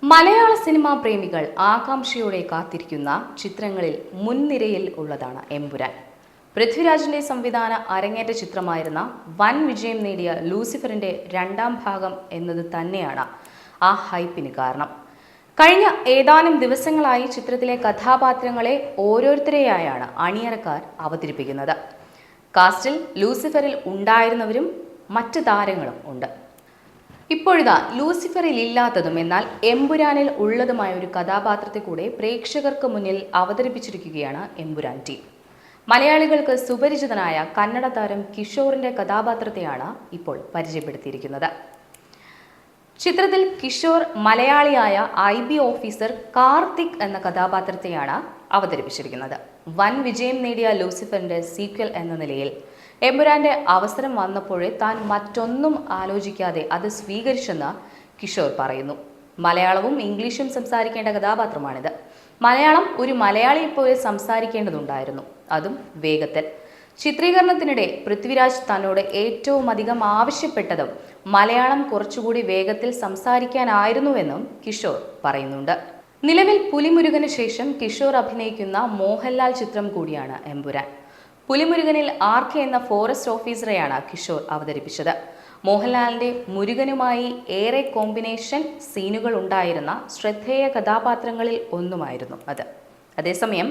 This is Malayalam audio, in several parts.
മലയാള സിനിമാ പ്രേമികൾ ആകാംക്ഷയോടെ കാത്തിരിക്കുന്ന ചിത്രങ്ങളിൽ മുൻനിരയിൽ ഉള്ളതാണ് എമ്പുരാൻ. പൃഥ്വിരാജിന്റെ സംവിധാന അരങ്ങേറ്റ ചിത്രമായിരുന്ന വൻ വിജയം നേടിയ ലൂസിഫറിന്റെ രണ്ടാം ഭാഗം എന്നത് തന്നെയാണ് ആ ഹൈപ്പിന് കാരണം. കഴിഞ്ഞ ഏതാനും ദിവസങ്ങളായി ചിത്രത്തിലെ കഥാപാത്രങ്ങളെ ഓരോരുത്തരെയായാണ് അണിയറക്കാർ അവതരിപ്പിക്കുന്നത്. കാസ്റ്റിൽ ലൂസിഫറിൽ ഉണ്ടായിരുന്നവരും മറ്റ് താരങ്ങളും ഉണ്ട്. ഇപ്പോഴിതാ ലൂസിഫറിൽ ഇല്ലാത്തതും എന്നാൽ എമ്പുരാനിൽ ഉള്ളതുമായ ഒരു കഥാപാത്രത്തെ കൂടെ പ്രേക്ഷകർക്ക് മുന്നിൽ അവതരിപ്പിച്ചിരിക്കുകയാണ് എമ്പുരാൻ ടീം. മലയാളികൾക്ക് സുപരിചിതനായ കന്നഡ താരം കിഷോറിന്റെ കഥാപാത്രത്തെയാണ് ഇപ്പോൾ പരിചയപ്പെടുത്തിയിരിക്കുന്നത്. ചിത്രത്തിൽ കിഷോർ മലയാളിയായ IB ഓഫീസർ കാർത്തിക് എന്ന കഥാപാത്രത്തെയാണ് അവതരിപ്പിച്ചിരിക്കുന്നത്. വൻ വിജയം നേടിയ ലൂസിഫറിന്റെ സീക്വൽ എന്ന നിലയിൽ എമ്പുരാന്റെ അവസരം വന്നപ്പോഴേ താൻ മറ്റൊന്നും ആലോചിക്കാതെ അത് സ്വീകരിച്ചെന്ന് കിഷോർ പറയുന്നു. മലയാളവും ഇംഗ്ലീഷും സംസാരിക്കേണ്ട കഥാപാത്രമാണിത്. മലയാളം ഒരു മലയാളിയെപ്പോലെ സംസാരിക്കേണ്ടതുണ്ടായിരുന്നു, അതും വേഗത്തിൽ. ചിത്രീകരണത്തിനിടെ പൃഥ്വിരാജ് തന്നോട് ഏറ്റവും അധികം ആവശ്യപ്പെട്ടതും മലയാളം കുറച്ചുകൂടി വേഗത്തിൽ സംസാരിക്കാനായിരുന്നുവെന്നും കിഷോർ പറയുന്നുണ്ട്. നിലവിൽ പുലിമുരുകന് ശേഷം കിഷോർ അഭിനയിക്കുന്ന മോഹൻലാൽ ചിത്രം കൂടിയാണ് എമ്പുരാൻ. പുലിമുരുകനിൽ RK എന്ന ഫോറസ്റ്റ് ഓഫീസറെയാണ് കിഷോർ അവതരിപ്പിച്ചത്. മോഹൻലാലിന്റെ മുരുകനുമായി ഏറെ കോമ്പിനേഷൻ സീനുകൾ ഉണ്ടായിരുന്ന ശ്രദ്ധേയ കഥാപാത്രങ്ങളിൽ ഒന്നുമായിരുന്നു അത്. അതേസമയം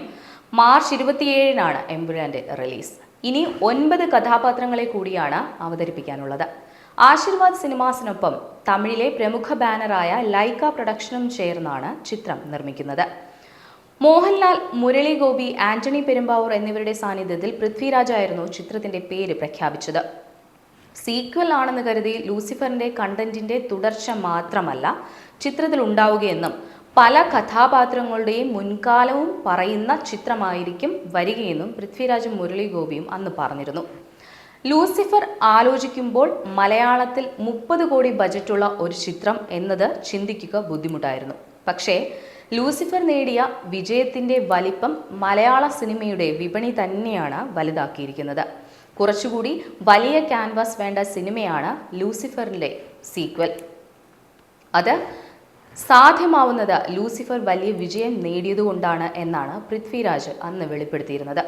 മാർച്ച് 27-നാണ് എമ്പുരാന്റെ റിലീസ്. ഇനി 9 കഥാപാത്രങ്ങളെ കൂടിയാണ് അവതരിപ്പിക്കാനുള്ളത്. ആശീർവാദ് സിനിമാസിനൊപ്പം തമിഴിലെ പ്രമുഖ ബാനറായ ലൈക്ക പ്രൊഡക്ഷനും ചേർന്നാണ് ചിത്രം നിർമ്മിക്കുന്നത്. മോഹൻലാൽ, മുരളി ഗോപി, ആന്റണി പെരുമ്പാവൂർ എന്നിവരുടെ സാന്നിധ്യത്തിൽ പൃഥ്വിരാജായിരുന്നു ചിത്രത്തിന്റെ പേര് പ്രഖ്യാപിച്ചത്. സീക്വൽ ആണെന്ന് കരുതി ലൂസിഫറിന്റെ കണ്ടന്റിന്റെ തുടർച്ച മാത്രമല്ല ചിത്രത്തിൽ ഉണ്ടാവുകയെന്നും പല കഥാപാത്രങ്ങളുടെയും മുൻകാലവും പറയുന്ന ചിത്രമായിരിക്കും വരികയെന്നും പൃഥ്വിരാജും മുരളി ഗോപിയും അന്ന് പറഞ്ഞിരുന്നു. ലൂസിഫർ ആലോചിക്കുമ്പോൾ മലയാളത്തിൽ 30 കോടി ബജറ്റുള്ള ഒരു ചിത്രം എന്നത് ചിന്തിക്കുക ബുദ്ധിമുട്ടായിരുന്നു. പക്ഷേ ലൂസിഫർ നേടിയ വിജയത്തിന്റെ വലിപ്പം മലയാള സിനിമയുടെ വിപണി തന്നെയാണ് വലുതാക്കിയിരിക്കുന്നത്. കുറച്ചുകൂടി വലിയ ക്യാൻവാസ് വേണ്ട സിനിമയാണ് ലൂസിഫറിന്റെ സീക്വൽ. അത് സാധ്യമാവുന്നത് ലൂസിഫർ വലിയ വിജയം നേടിയതുകൊണ്ടാണ് എന്നാണ് പൃഥ്വിരാജ് അന്ന് വെളിപ്പെടുത്തിയിരുന്നത്.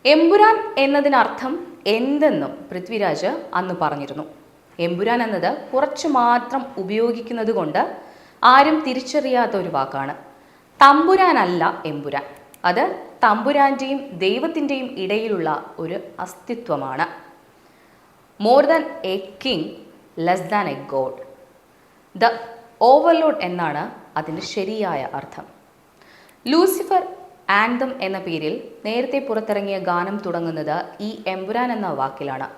എമ്പുരാൻ എന്നതിനർത്ഥം എന്തെന്നും പൃഥ്വിരാജ് അന്ന് പറഞ്ഞിരുന്നു. എമ്പുരാൻ എന്നത് കുറച്ചു മാത്രം ഉപയോഗിക്കുന്നത് കൊണ്ട് ആരും തിരിച്ചറിയാത്ത ഒരു വാക്കാണ്. തമ്പുരാനല്ല എമ്പുരാൻ, അത് തമ്പുരാന്റെയും ദൈവത്തിൻ്റെയും ഇടയിലുള്ള ഒരു അസ്തിത്വമാണ്. More than a king, less than a god. The overlord എന്നാണ് അതിൻ്റെ ശരിയായ അർത്ഥം. ലൂസിഫർ ആന്തം എന്ന പേരിൽ നേരത്തെ പുറത്തിറങ്ങിയ ഗാനം തുടങ്ങുന്നത് ഈ എമ്പുരാൻ എന്ന വാക്കിലാണ്.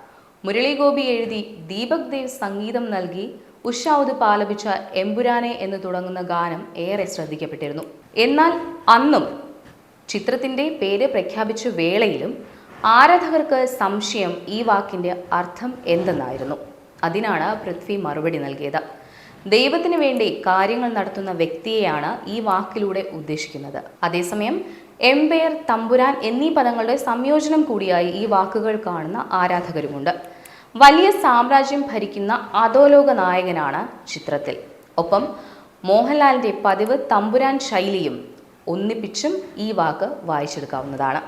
മുരളി ഗോപി എഴുതി ദീപക് ദേവ് സംഗീതം നൽകി ഉഷാവുദ് ആലപിച്ച എമ്പുരാനെ എന്ന് തുടങ്ങുന്ന ഗാനം ഏറെ ശ്രദ്ധിക്കപ്പെട്ടിരുന്നു. എന്നാൽ അന്നും ചിത്രത്തിൻ്റെ പേര് പ്രഖ്യാപിച്ച വേളയിലും ആരാധകർക്ക് സംശയം ഈ വാക്കിൻ്റെ അർത്ഥം എന്തെന്നായിരുന്നു. അതിനാണ് പൃഥ്വി മറുപടി നൽകിയത്. ദൈവത്തിന് വേണ്ടി കാര്യങ്ങൾ നടത്തുന്ന വ്യക്തിയെയാണ് ഈ വാക്കിലൂടെ ഉദ്ദേശിക്കുന്നത്. അതേസമയം എംപയർ, തമ്പുരാൻ എന്നീ പദങ്ങളുടെ സംയോജനം കൂടിയായി ഈ വാക്കുകൾ കാണുന്ന ആരാധകരുമുണ്ട്. വലിയ സാമ്രാജ്യം ഭരിക്കുന്ന അധോലോക നായകനാണ് ചിത്രത്തിൽ. ഒപ്പം മോഹൻലാലിന്റെ പതിവ് തമ്പുരാൻ ശൈലിയും ഒന്നിപ്പിച്ചും ഈ വാക്ക് വായിച്ചെടുക്കാവുന്നതാണ്.